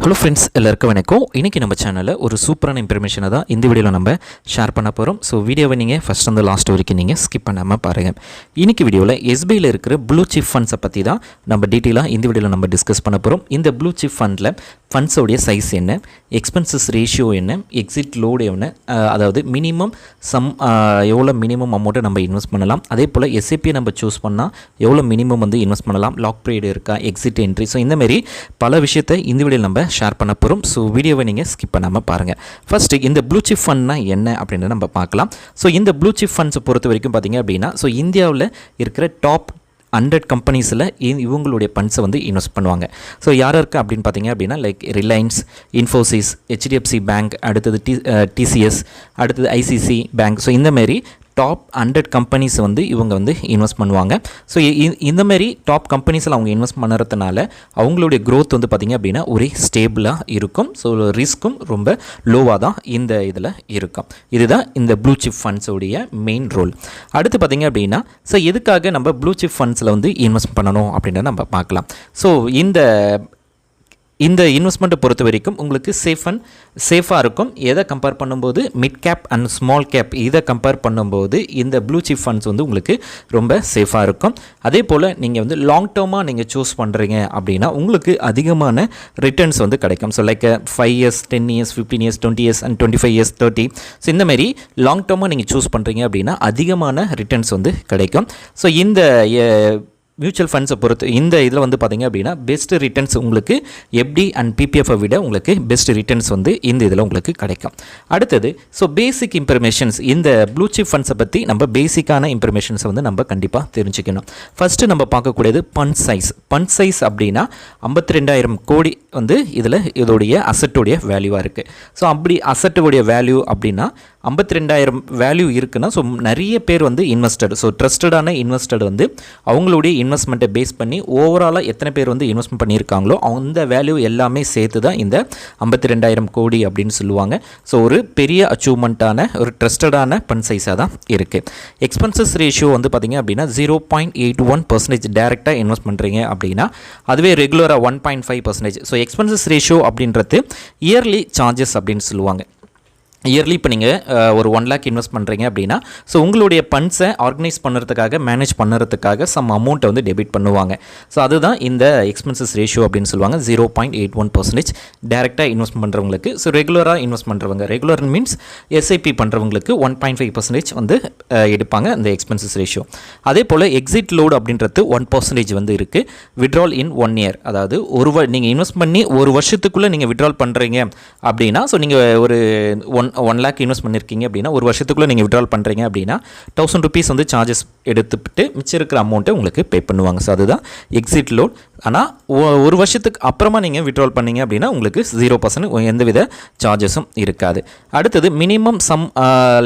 Hello friends, எல்லாருக்கும் வணக்கம். இன்றைக்கி நம்ம சேனலில் ஒரு சூப்பரான இன்ஃபர்மேஷனை தான் இந்த வீடியோவில் நம்ம ஷேர் பண்ண போகிறோம். ஸோ வீடியோவை நீங்கள் ஃபஸ்ட் வந்து லாஸ்ட் வரைக்கும் நீங்கள் ஸ்கிப் பண்ணாமல் பாருங்கள். இன்றைக்கி வீடியோவில் எஸ்பிஐயில் இருக்கிற ப்ளூ சிப் ஃபண்ட்ஸை பற்றி தான் நம்ம டீட்டெயிலாக இந்த வீடியோவில் நம்ம டிஸ்கஸ் பண்ண போகிறோம். இந்த ப்ளூ சிப் ஃபண்டில் ஃபண்ட்ஸோடைய சைஸ் என்ன, எக்ஸ்பென்சஸ் ரேஷியோ என்ன, எக்ஸிட் லோடு என்ன, அதாவது மினிமம் எவ்வளோ மினிமம் அமௌண்ட்டை நம்ம இன்வெஸ்ட் பண்ணலாம், அதே போல் எஸ்ஐபியை நம்ம சூஸ் பண்ணால் எவ்வளோ மினிமம் வந்து இன்வெஸ்ட் பண்ணலாம், லாக் பீரியட் இருக்கா, எக்ஸிட் என்ட்ரி, ஸோ இந்தமாரி பல விஷயத்தை இந்த வீடியோவில் நம்ம ஷேர் பண்ண போகிறோம். ஸோ வீடியோவை நீங்கள் ஸ்கிப் பண்ணாமல் பாருங்கள். ஃபஸ்ட்டு இந்த ப்ளூ சிப் ஃபண்ட்னா என்ன அப்படின்னு நம்ம பார்க்கலாம். ஸோ இந்த ப்ளூ சிப் ஃபண்ட்ஸை பொறுத்த வரைக்கும் பார்த்திங்க அப்படின்னா, ஸோ இந்தியாவில் இருக்கிற டாப் 100 கம்பெனிஸில் இவங்களுடைய ஃபண்ட்ஸை வந்து இன்வெஸ்ட் பண்ணுவாங்க. ஸோ யார் இருக்குது அப்படின்னு பார்த்தீங்க அப்படின்னா, like Reliance, Infosys, HDFC bank, அடுத்தது TCS, அடுத்தது ICC பேங்க். ஸோ இந்தமாரி டாப் 100 கம்பெனிஸ் வந்து இவங்க வந்து இன்வெஸ்ட் பண்ணுவாங்க. ஸோ இந்தமாரி டாப் கம்பெனிஸில் அவங்க இன்வெஸ்ட் பண்ணுறதுனால அவங்களுடைய க்ரோத் வந்து பார்த்திங்க அப்படின்னா ஒரே ஸ்டேபிளாக இருக்கும். ஸோ ரிஸ்க்கும் ரொம்ப லோவாக தான் இந்த இதில் இருக்கும். இதுதான் இந்த ப்ளூ சிப் ஃபண்ட்ஸோடைய மெயின் ரோல். அடுத்து பார்த்திங்க அப்படின்னா, ஸோ எதுக்காக நம்ம ப்ளூ சிப் ஃபண்ட்ஸில் வந்து இன்வெஸ்ட் பண்ணணும் அப்படின்றத நம்ம பார்க்கலாம். ஸோ இந்த இன்வெஸ்ட்மெண்ட்டை பொறுத்த வரைக்கும் உங்களுக்கு சேஃபாக இருக்கும். எதை கம்பேர் பண்ணும்போது mid cap and small cap இதை கம்பேர் பண்ணும்போது இந்த ப்ளூ சிப் ஃபண்ட்ஸ் வந்து உங்களுக்கு ரொம்ப சேஃபாக இருக்கும். அதே போல் நீங்கள் வந்து லாங் டேர்மாக நீங்கள் சூஸ் பண்ணுறீங்க அப்படின்னா உங்களுக்கு அதிகமான ரிட்டர்ன்ஸ் வந்து கிடைக்கும். So like 5 years, 10 years, 15 years, 20 years and 25 years, 30. So இந்தமாரி லாங் டேர்மாக நீங்கள் சூஸ் பண்ணுறீங்க அப்படின்னா அதிகமான ரிட்டர்ன்ஸ் வந்து கிடைக்கும். ஸோ இந்த மியூச்சுவல் ஃபண்ட்ஸை பொறுத்து இந்த இதில் வந்து பார்த்திங்க அப்படின்னா பெஸ்ட் ரிட்டர்ன்ஸ் உங்களுக்கு FD அண்ட் PPFை விட உங்களுக்கு பெஸ்ட் ரிட்டர்ன்ஸ் வந்து இந்த இதில் உங்களுக்கு கிடைக்கும். அடுத்தது ஸோ பேசிக் இன்ஃபர்மேஷன்ஸ், இந்த ப்ளூ சிப் ஃபண்ட்ஸை பற்றி நம்ம பேசிக்கான இன்ஃபர்மேஷன்ஸை வந்து நம்ம கண்டிப்பாக தெரிஞ்சுக்கணும். ஃபஸ்ட்டு நம்ம பார்க்கக்கூடியது ஃபண்ட் சைஸ் அப்படின்னா 52,000 கோடி வந்து இதில் இதோடைய அசட்டுடைய வேல்யூவாக இருக்குது. ஸோ அப்படி அசட்டுடைய வேல்யூ அப்படின்னா 52,000 வேல்யூ இருக்குன்னா ஸோ நிறைய பேர் வந்து இன்வெஸ்டட், ஸோ ட்ரஸ்டடான இன்வெஸ்டட் வந்து அவங்களுடைய இன்வெஸ்ட்மெண்ட்டை பேஸ் பண்ணி ஓவராலாக எத்தனை பேர் வந்து இன்வெஸ்ட்மெண்ட் பண்ணியிருக்காங்களோ அந்த வேல்யூ எல்லாமே சேர்த்து தான் இந்த 52,000 கோடி அப்படின்னு சொல்லுவாங்க. ஸோ ஒரு பெரிய அச்சீவ்மெண்ட்டான ஒரு ட்ரஸ்டடான ஃபண்ட் சைஸாக தான் இருக்குது. எக்ஸ்பென்சஸ் ரேஷியோ வந்து பார்த்திங்க அப்படின்னா 0.81% டேரெக்டாக இன்வெஸ்ட் பண்ணுறீங்க அப்படின்னா, அதுவே ரெகுலராக 1.5%. ஸோ எக்ஸ்பென்சஸ் ரேஷியோ அப்படின்றது இயர்லி சார்ஜஸ் அப்படின்னு சொல்லுவாங்க. இயர்லி இப்போ நீங்கள் ஒரு 1 lakh இன்வெஸ்ட் பண்ணுறீங்க அப்படின்னா, ஸோ உங்களுடைய ஃபண்ட்ஸை ஆர்கனைஸ் பண்ணுறதுக்காக, மேனேஜ் பண்ணுறதுக்காக சம் அமௌண்ட்டை வந்து டெபிட் பண்ணுவாங்க. ஸோ அதுதான் இந்த எக்ஸ்பென்சஸ் ரேஷியோ அப்படின்னு சொல்லுவாங்க. 0.81% டேரெக்டாக இன்வெஸ்ட் பண்ணுறவங்களுக்கு. ஸோ ரெகுலராக இன்வெஸ்ட் பண்ணுறவங்க, ரெகுலர் மீன்ஸ் SIP பண்ணுறவங்களுக்கு 1.5% வந்து எடுப்பாங்க இந்த எக்ஸ்பென்சஸ் ரேஷியோ. அதே போல் எக்ஸிட் லோடு அப்படின்றது 1% வந்து இருக்குது. விட்ரால் இன் 1 year, அதாவது நீங்கள் இன்வெஸ்ட் பண்ணி ஒரு வருஷத்துக்குள்ளே நீங்கள் விட்ரால் பண்ணுறீங்க அப்படின்னா, ஸோ நீங்கள் ஒரு 1 lakh இன்வெஸ்ட் பண்ணியிருக்கீங்க அப்படின்னா ஒரு வருஷத்துக்குள்ளே நீங்கள் விட்ரால் பண்ணுறீங்க அப்படின்னா 1000 rupees வந்து சார்ஜஸ் எடுத்துவிட்டு மிச்சம் இருக்கிற அமௌண்ட்டை உங்களுக்கு பே பண்ணுவாங்க. ஸோ அதுதான் எக்ஸிட் லோட். ஆனால் ஒரு வருஷத்துக்கு அப்புறமா நீங்கள் விட்ரால் பண்ணீங்க அப்படின்னா உங்களுக்கு 0% எந்தவித சார்ஜஸும் இருக்காது. அடுத்தது மினிமம்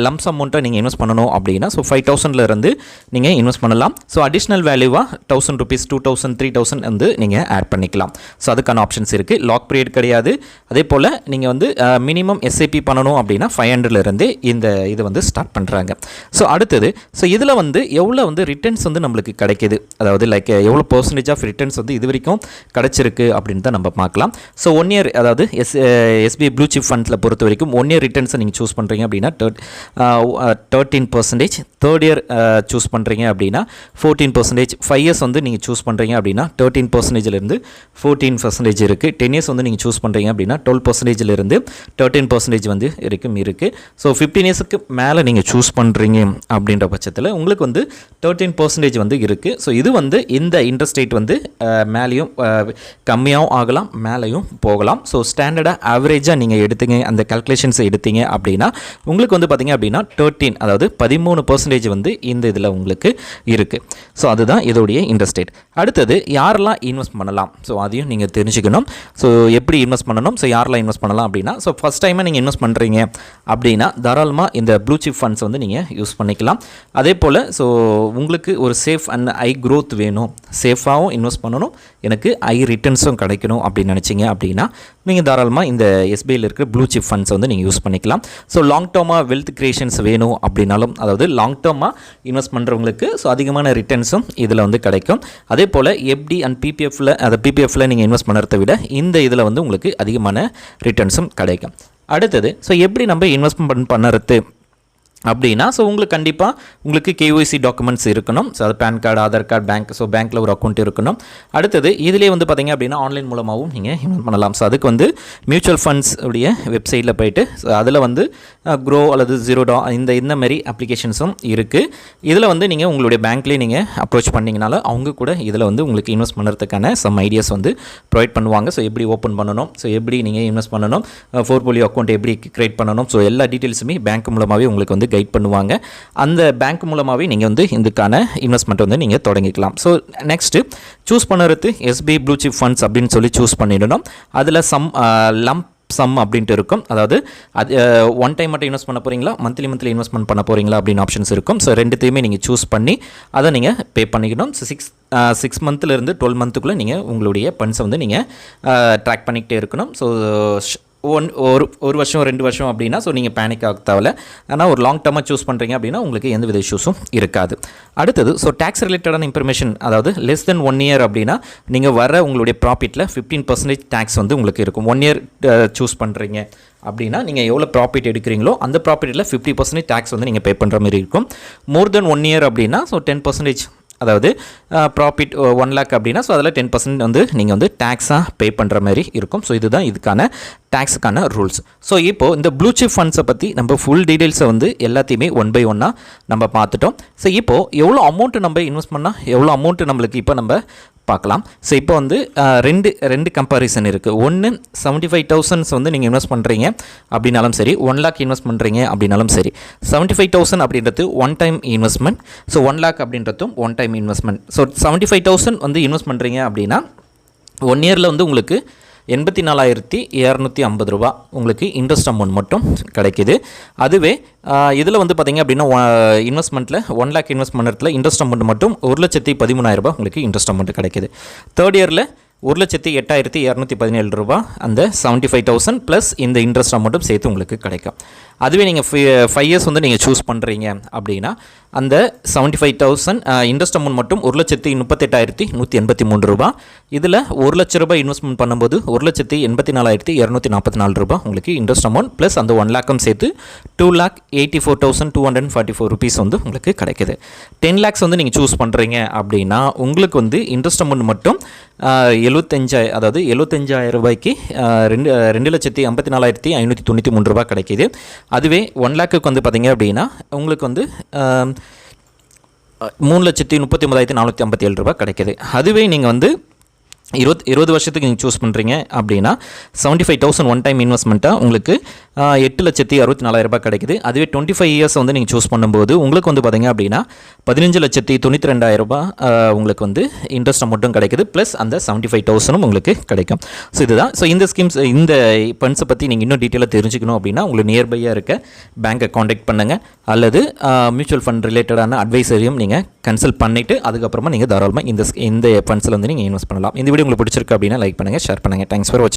லம்ஸ் அமௌண்ட்டை நீங்கள் இன்வெஸ்ட் பண்ணணும் அப்படின்னா, ஸோ 5,000 நீங்கள் இன்வெஸ்ட் பண்ணலாம். ஸோ அடிஷ்னல் வேல்யூவாக 1000 rupees, 2,000, 3,000 வந்து நீங்கள் ஆட் பண்ணிக்கலாம். ஸோ அதுக்கான ஆப்ஷன்ஸ் இருக்குது. லாக் பீரியட் கிடையாது. அதே போல் நீங்கள் வந்து மினிமம் SIP பண்ணணும் அப்படின்னா 500 இந்த இது வந்து ஸ்டார்ட் பண்ணுறாங்க. ஸோ அடுத்தது ஸோ இதில் வந்து எவ்வளோ வந்து ரிட்டர்ன்ஸ் வந்து நம்மளுக்கு கிடைக்கிது, அதாவது லைக் எவ்வளோ % ஆஃப் ரிட்டர்ன்ஸ் வந்து இது வரைக்கும் கிடைச்சிருக்கு அப்படின்னு தான் நம்ம பார்க்கலாம். ஸோ 1 year, அதாவது SBI Bluechip ஃபண்ட்ஸில் பொறுத்த வரைக்கும் 1 year ரிட்டர்ன்ஸை நீங்கள் சூஸ் பண்ணுறீங்க அப்படின்னா 13%, 3rd year சூஸ் பண்ணுறீங்க அப்படின்னா 14%, 5 years வந்து நீங்கள் சூஸ் பண்ணுறீங்க அப்படின்னா 13%லேருந்து 14% இருக்குது. 10 years வந்து நீங்கள் சூஸ் பண்ணுறீங்க அப்படின்னா 12%லேருந்து 13% வந்து இருக்குது. ஸோ 15 yearsக்கு மேலே நீங்கள் சூஸ் பண்ணுறீங்க அப்படின்ற பட்சத்தில் உங்களுக்கு வந்து 13% வந்து இருக்குது. ஸோ இது வந்து இந்த இன்ட்ரெஸ்ட் ரேட் வந்து மேலேயும் கம்மியாகவும் ஆகலாம், மேலேயும் போகலாம். ஸோ ஸ்டாண்டர்டாக ஆவரேஜாக நீங்கள் எடுத்தீங்க, அந்த கால்குலேஷன்ஸை எடுத்தீங்க அப்படின்னா உங்களுக்கு வந்து பார்த்திங்க அப்படின்னா 13, அதாவது 13% வந்து இந்த இதில் உங்களுக்கு இருக்குது. ஸோ அதுதான் இதோடைய இன்ட்ரெஸ்ட் ரேட். அடுத்தது யாரெல்லாம் இன்வெஸ்ட் பண்ணலாம், ஸோ அதையும் நீங்கள் தெரிஞ்சுக்கணும். ஸோ எப்படி இன்வெஸ்ட் பண்ணணும், ஸோ யாரெல்லாம் இன்வெஸ்ட் பண்ணலாம் அப்படின்னா, ஸோ ஃபஸ்ட் டைமாக நீங்கள் இன்வெஸ்ட் பண்ணுறீங்க அப்படின்னா தாராளமாக இந்த ப்ளூ சிப் ஃபண்ட்ஸ் வந்து நீங்கள் யூஸ் பண்ணிக்கலாம். அதே போல் ஸோ உங்களுக்கு ஒரு சேஃப் அண்ட் ஹை க்ரோத் வேணும், சேஃபாகவும் இன்வெஸ்ட் பண்ணணும், எனக்கு ஹை ரிட்டர்ன்ஸும் கிடைக்கணும் அப்படின்னு நினச்சிங்க அப்படின்னா நீங்கள் தாராளமாக இந்த எஸ்பிஐயில் இருக்கிற ப்ளூ சிப் ஃபண்ட்ஸை வந்து நீங்கள் யூஸ் பண்ணிக்கலாம். ஸோ லாங் டேர்மாக வெல்த் கிரியேஷன்ஸ் வேணும் அப்படின்னாலும், அதாவது லாங் டேர்மாக இன்வெஸ்ட் பண்ணுறவங்களுக்கு ஸோ அதிகமான ரிட்டர்ன்ஸும் இதில் வந்து கிடைக்கும். அதே போல் எஃப்டி அண்ட் பிபிஎஃப்பில் நீங்கள் இன்வெஸ்ட் பண்ணுறதை விட இந்த இதில் வந்து உங்களுக்கு அதிகமான ரிட்டர்ன்ஸும் கிடைக்கும். அடுத்தது ஸோ எப்படி நம்ம இன்வெஸ்ட்மெண்ட் பண்ணுறது அப்படின்னா, ஸோ உங்களுக்கு கண்டிப்பாக உங்களுக்கு கேஒய்சி டாக்குமெண்ட்ஸ் இருக்கணும். ஸோ அது PAN card, Aadhaar card, bank, so பேங்க்கில் ஒரு அக்கௌண்ட் இருக்கணும். அடுத்தது இதிலே வந்து பார்த்திங்க அப்படின்னா ஆன்லைன் மூலமாகவும் நீங்கள் இன்வெஸ்ட் பண்ணலாம். ஸோ அதுக்கு வந்து மியூச்சுவல் ஃபண்ட்ஸ் உடைய வெப்சைட்டில் போய்ட்டு ஸோ அதில் வந்து க்ரோ அல்லது ஜீரோடா இந்த மாதிரி அப்ளிகேஷன்ஸும் இருக்குது. இதில் வந்து நீங்கள் உங்களுடைய பேங்க்லேயே நீங்கள் அப்ரோச் பண்ணிங்கனால அவங்க கூட இதில் வந்து உங்களுக்கு இன்வெஸ்ட் பண்ணுறதுக்கான சம் ஐடியாஸ் வந்து ப்ரொவைட் பண்ணுவாங்க. ஸோ எப்படி ஓப்பன் பண்ணணும், ஸோ எப்படி நீங்கள் இன்வெஸ்ட் பண்ணணும், போர்ட்ஃபோலியோ அக்கௌண்ட் எப்படி க்ரியேட் பண்ணணும், ஸோ எல்லா டீட்டெயில்ஸுமே பேங்க் மூலமாகவே உங்களுக்கு வந்து கைட் பண்ணுவாங்க. அந்த பேங்க் மூலமாகவே நீங்கள் வந்து இதுக்கான இன்வெஸ்ட்மெண்ட் வந்து நீங்கள் தொடங்கிக்கலாம். ஸோ நெக்ஸ்ட்டு சூஸ் பண்ணுறது SBI Bluechip Funds அப்படின்னு சொல்லி சூஸ் பண்ணிடணும். அதில் சம் அப்படின்ட்டு இருக்கும். அதாவது அது ஒன் டைம் மட்டும் இன்வெஸ்ட் பண்ண போகிறீங்களா, மந்த்லி இன்வெஸ்ட்மெண்ட் பண்ண போகிறீங்களா அப்படின்னு ஆப்ஷன்ஸ் இருக்கும். ஸோ ரெண்டுத்தையுமே நீங்கள் சூஸ் பண்ணி அதை நீங்கள் பே பண்ணிக்கணும். ஸோ 6 மந்த்லேருந்து 12 மந்த்துக்குள்ளே நீங்கள் உங்களுடைய ஃபண்ட்ஸை வந்து நீங்கள் ட்ராக் பண்ணிக்கிட்டே இருக்கணும். ஸோ ஒரு வருஷம் 2 வருஷம் அப்படின்னா ஸோ நீங்கள் பேனிக் ஆக தேவையில்ல. ஆனால் ஒரு லாங் டேர்மாக சூஸ் பண்ணுறீங்க அப்படின்னா உங்களுக்கு எந்த வித இஷ்யூஸும் இருக்காது. அடுத்தது ஸோ டேக்ஸ் ரிலேட்டடான இன்ஃபர்மேஷன், அதாவது லெஸ் தென் 1 இயர் அப்படின்னா நீங்கள் வர உங்களுடைய ப்ராஃபிட்டில் 15% டேக்ஸ் வந்து உங்களுக்கு இருக்கும். 1 இயர் சூஸ் பண்ணுறீங்க அப்படின்னா நீங்கள் எவ்வளோ ப்ராஃபிட் எடுக்கிறீங்களோ அந்த ப்ராஃபிட்டில் 50% டேக்ஸ் வந்து நீங்கள் பே பண்ணுற மாதிரி இருக்கும். மோர் தென் 1 இயர் அப்படின்னா ஸோ 10%, அதாவது ப்ராஃபிட் 1 lakh அப்படின்னா ஸோ அதில் 10% வந்து நீங்கள் வந்து டேக்ஸாக பே பண்ணுற மாதிரி இருக்கும். ஸோ இதுதான் இதுக்கான டேக்ஸுக்கான ரூல்ஸ். ஸோ இப்போது இந்த ப்ளூ சிப் ஃபண்ட்ஸை பற்றி நம்ம ஃபுல் டீட்டெயில்ஸை வந்து எல்லாத்தையுமே 1 by 1 நம்ம பார்த்துட்டோம். ஸோ இப்போது எவ்வளோ அமௌண்ட்டு நம்ம இன்வெஸ்ட் பண்ணால் எவ்வளோ அமௌண்ட்டு நம்மளுக்கு இப்போ நம்ம பார்க்கலாம். ஸோ இப்போ வந்து ரெண்டு கம்பேரிசன் இருக்குது. ஒன்று 75,000 வந்து நீங்கள் இன்வெஸ்ட் பண்ணுறீங்க அப்படின்னாலும் சரி, 1 lakh இன்வெஸ்ட் பண்ணுறீங்க அப்படின்னாலும் சரி, 75,000 அப்படின்றது one time investment. So 1 lakh அப்படின்றதும் ஒன் டைம் இன்வெஸ்ட்மெண்ட். ஸோ 75,000 வந்து இன்வெஸ்ட் பண்ணுறீங்க அப்படின்னா 1 இயரில் வந்து உங்களுக்கு 84,250 ரூபா உங்களுக்கு இன்ட்ரெஸ்ட் அமௌண்ட் மட்டும் கிடைக்கிது. அதுவே இதில் வந்து பார்த்திங்க அப்படின்னா இன்வெஸ்ட்மெண்ட்டில் 1 lakh இன்வெஸ்ட் பண்ணுறதுல இன்ட்ரெஸ்ட் அமௌண்ட் மட்டும் 1,13,000 ரூபா உங்களுக்கு இன்ட்ரெஸ்ட் அமௌண்ட் கிடைக்கிது. தேர்ட் இயரில் 1,08,217 ரூபா அந்த 75,000 ப்ளஸ் இந்த இன்ட்ரெஸ்ட் அமௌண்ட்டும் சேர்த்து உங்களுக்கு கிடைக்கும். அதுவே நீங்கள் 5 இயர்ஸ் வந்து நீங்கள் சூஸ் பண்ணுறீங்க அப்படின்னா அந்த 75,000 இன்ட்ரெஸ்ட் அமௌண்ட் மட்டும் 1,38,183 ரூபா. இதில் 1 லட்ச ரூபாய் இன்வெஸ்ட்மெண்ட் பண்ணும்போது 1,84,244 ரூபா உங்களுக்கு இன்ட்ரெஸ்ட் அமௌண்ட் ப்ளஸ் அந்த 1 lakhம் சேர்த்து 2,84,244 ருபீஸ் வந்து உங்களுக்கு கிடைக்கிது. 10 lakhs வந்து நீங்கள் சூஸ் பண்ணுறீங்க அப்படின்னா உங்களுக்கு வந்து இன்ட்ரெஸ்ட் அமௌண்ட் மட்டும் 75,000 ரூபாய்க்கு 2,54,593 ரூபா கிடைக்கிது. அதுவே 1 lakhக்கு வந்து பார்த்திங்க அப்படின்னா உங்களுக்கு வந்து 3,39,457 ரூபா கிடைக்கிது. அதுவே நீங்கள் வந்து 20 வருஷத்துக்கு நீங்கள் சூஸ் பண்ணுறீங்க அப்படின்னா 75,000 ஒன் டைம் இன்வெஸ்ட்மெண்ட்டாக உங்களுக்கு 8,64,000 ரூபாய் கிடைக்குது. அதுவே 25 இயர்ஸ் வந்து நீங்கள் சூஸ் பண்ணும்போது உங்களுக்கு வந்து பார்த்திங்க அப்படின்னா 15,92,000 ரூபாய் உங்களுக்கு வந்து இன்ட்ரெஸ்ட் அமௌண்ட்டும் கிடைக்குது ப்ளஸ் அந்த 75,000 உங்களுக்கு கிடைக்கும். ஸோ இதுதான். ஸோ இந்த ஸ்கீம்ஸ் இந்த ஃபண்ட்ஸை பற்றி நீங்கள் இன்னும் டீட்டெயிலாக தெரிஞ்சுக்கணும் அப்படின்னா உங்களுக்கு நியர்பையாக இருக்க பேங்கை காண்டாக்ட் பண்ணுங்கள் அல்லது மியூச்சுவல் ஃபண்ட் ரிலேட்டடான அட்வைசரையும் நீங்கள் கன்சல்ட் பண்ணிவிட்டு அதுக்கப்புறமா நீங்கள் தாராளமாக இந்த ஃபண்ட்ஸில் வந்து நீங்கள் இன்வெஸ்ட் பண்ணலாம். இந்த வீடியோ உங்களுக்கு பிடிச்சிருக்கு அப்படின்னா லைக் பண்ணுங்கள், ஷேர் பண்ணுங்கள். தேங்க்ஸ் ஃபார் வாட்சிங்.